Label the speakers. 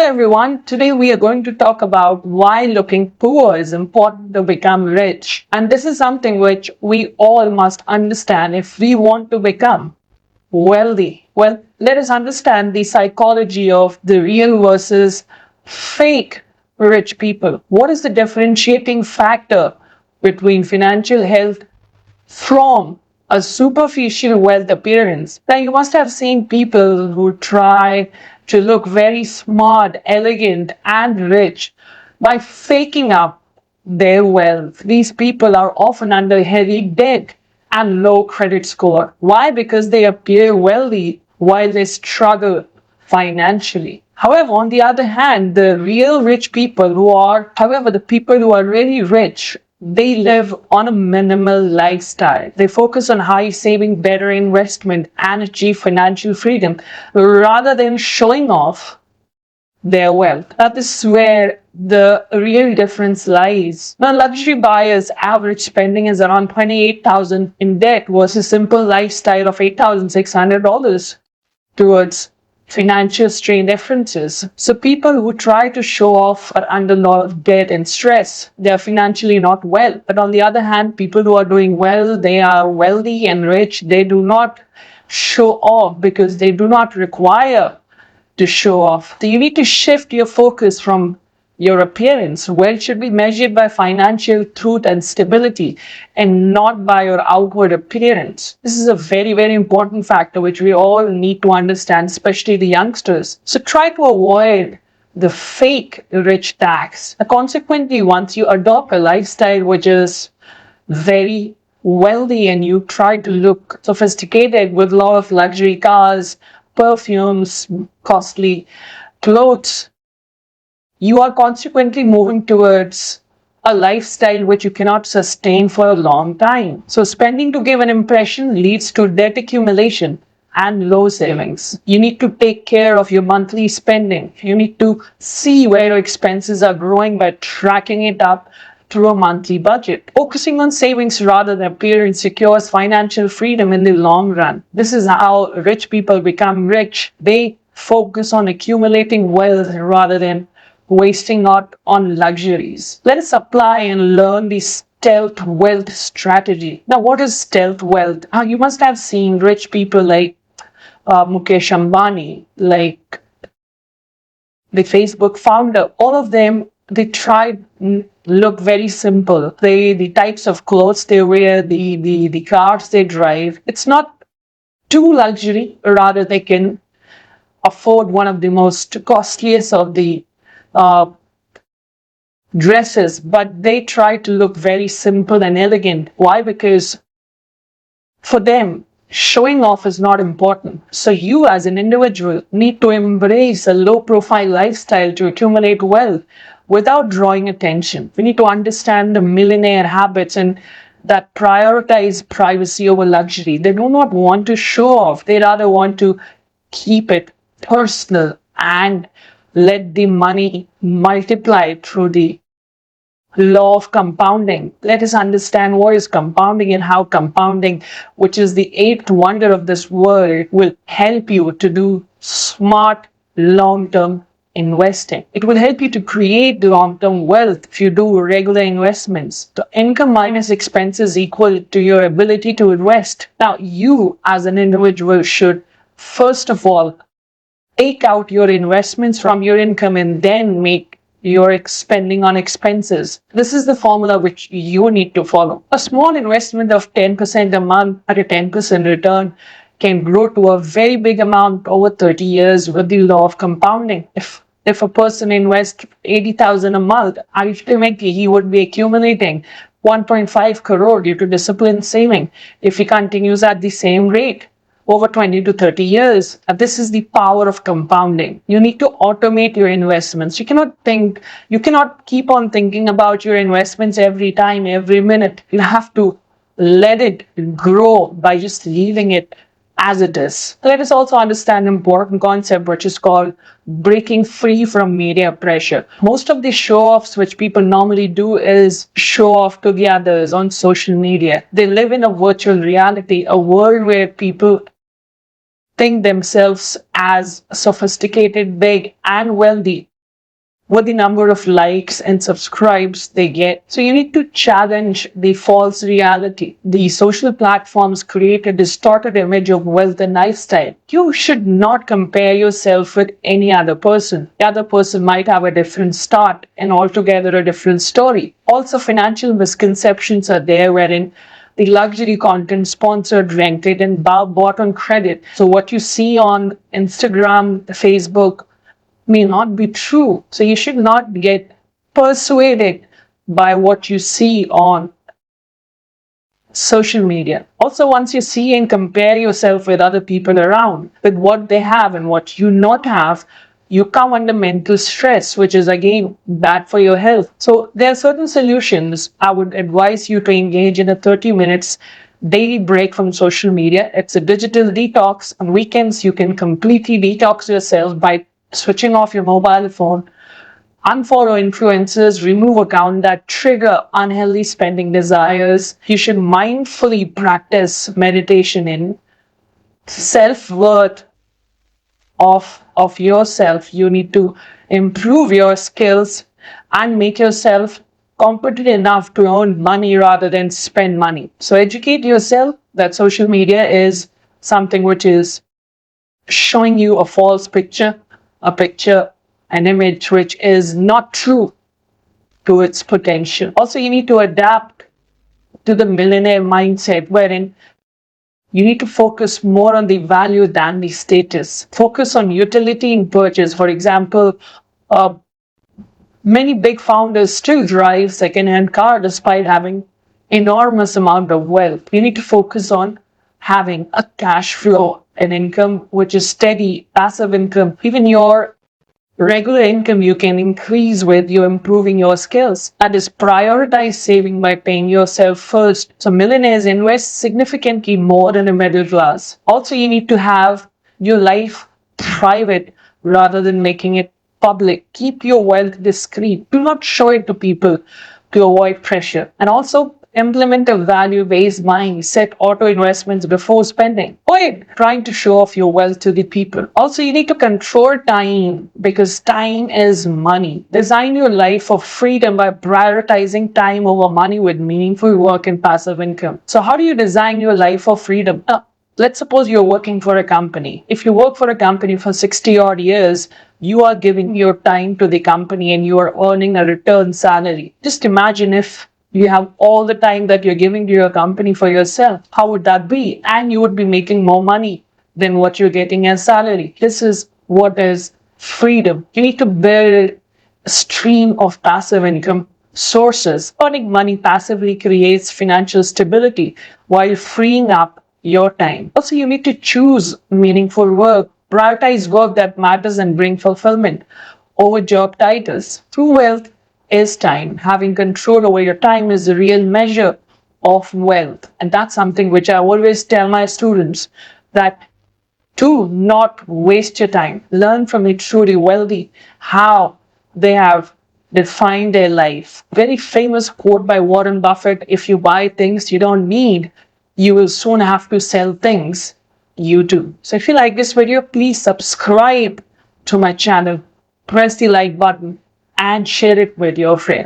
Speaker 1: everyone, today we are going to talk about why looking poor is important to become rich. And this is something which we all must understand if we want to become wealthy. Well, let us understand the psychology of the real versus fake rich people. What is the differentiating factor between financial health from a superficial wealth appearance? Now, you must have seen people who try to look very smart, elegant, and rich by faking up their wealth. These people are often under heavy debt and low credit score. Why? Because they appear wealthy while they struggle financially. However, on the other hand, the real rich people the people who are really rich, they live on a minimal lifestyle. They focus on high saving, better investment, and achieve financial freedom rather than showing off their wealth. That is where the real difference lies. Now, luxury buyers' average spending is around $28,000 in debt versus simple lifestyle of $8,600 towards financial strain differences. So people who try to show off are under a lot of debt and stress. They're financially not well. But on the other hand, people who are doing well, they are wealthy and rich. They do not show off because they do not require to show off. So you need to shift your focus from your appearance. Wealth should be measured by financial truth and stability and not by your outward appearance. This is a very, very important factor which we all need to understand, especially the youngsters. So try to avoid the fake rich tax. Consequently, once you adopt a lifestyle which is very wealthy and you try to look sophisticated with a lot of luxury cars, perfumes, costly clothes, you are consequently moving towards a lifestyle which you cannot sustain for a long time. So spending to give an impression leads to debt accumulation and low savings. You need to take care of your monthly spending. You need to see where your expenses are growing by tracking it up through a monthly budget. Focusing on savings rather than appearance secures financial freedom in the long run. This is how rich people become rich. They focus on accumulating wealth rather than wasting out on luxuries. Let us apply and learn the stealth wealth strategy. Now, what is stealth wealth? You must have seen rich people like Mukesh Ambani, like the Facebook founder. All of them, they try look very simple. The types of clothes they wear, the cars they drive, it's not too luxury. Rather, they can afford one of the most costliest of the dresses, but they try to look very simple and elegant. Why? Because for them, showing off is not important. So you as an individual need to embrace a low profile lifestyle to accumulate wealth without drawing attention. We need to understand the millionaire habits and that prioritize privacy over luxury. They do not want to show off. They rather want to keep it personal and let the money multiply through the law of compounding. Let us understand what is compounding and how compounding, which is the eighth wonder of this world, will help you to do smart long-term investing. It will help you to create long-term wealth if you do regular investments. The income minus expenses equal to your ability to invest. Now, you as an individual should first of all take out your investments from your income and then make your spending on expenses. This is the formula which you need to follow. A small investment of 10% a month at a 10% return can grow to a very big amount over 30 years with the law of compounding. If a person invests 80,000 a month, ultimately he would be accumulating 1.5 crore due to disciplined saving if he continues at the same rate over 20 to 30 years. This is the power of compounding. You need to automate your investments. You cannot keep on thinking about your investments every time, every minute. You have to let it grow by just leaving it as it is. Let us also understand an important concept which is called breaking free from media pressure. Most of the show-offs which people normally do is show off to the others on social media. They live in a virtual reality, a world where people think themselves as sophisticated, big, and wealthy. what the number of likes and subscribes they get. So you need to challenge the false reality. The social platforms create a distorted image of wealth and lifestyle. You should not compare yourself with any other person. The other person might have a different start and altogether a different story. Also, financial misconceptions are there wherein the luxury content sponsored, rented, and bought on credit. So what you see on Instagram, Facebook, may not be true. So you should not get persuaded by what you see on social media. Also, once you see and compare yourself with other people around, with what they have and what you not have, you come under mental stress, which is again bad for your health. So there are certain solutions. I would advise you to engage in a 30 minutes daily break from social media. It's a digital detox. On weekends, you can completely detox yourself by switching off your mobile phone, unfollow influencers, remove accounts that trigger unhealthy spending desires. You should mindfully practice meditation in self-worth of yourself. You need to improve your skills and make yourself competent enough to earn money rather than spend money. So educate yourself that social media is something which is showing you a false picture, an image which is not true to its potential. Also, you need to adapt to the millionaire mindset wherein you need to focus more on the value than the status. Focus on utility in purchase. For example, many big founders still drive second-hand car despite having enormous amount of wealth. You need to focus on having a cash flow, an income which is steady, passive income. Even your regular income you can increase with you improving your skills. That is, prioritize saving by paying yourself first. So millionaires invest significantly more than a middle class. Also, you need to have your life private rather than making it public. Keep your wealth discreet. Do not show it to people to avoid pressure. And also, implement a value-based mind. Set auto investments before spending. Avoid trying to show off your wealth to the people. Also, you need to control time because time is money. Design your life for freedom by prioritizing time over money with meaningful work and passive income. So how do you design your life for freedom? Let's suppose you're working for a company. If you work for a company for 60 odd years, you are giving your time to the company and you are earning a return salary. Just imagine if you have all the time that you're giving to your company for yourself. How would that be? And you would be making more money than what you're getting as salary. This is what is freedom. You need to build a stream of passive income sources. Earning money passively creates financial stability while freeing up your time. Also, you need to choose meaningful work. Prioritize work that matters and bring fulfillment over job titles. True wealth is time. Having control over your time is the real measure of wealth. And that's something which I always tell my students, that do not waste your time. Learn from the truly wealthy how they have defined their life. Very famous quote by Warren Buffett: if you buy things you don't need, you will soon have to sell things you do. So if you like this video, please subscribe to my channel, press the like button, and share it with your friends.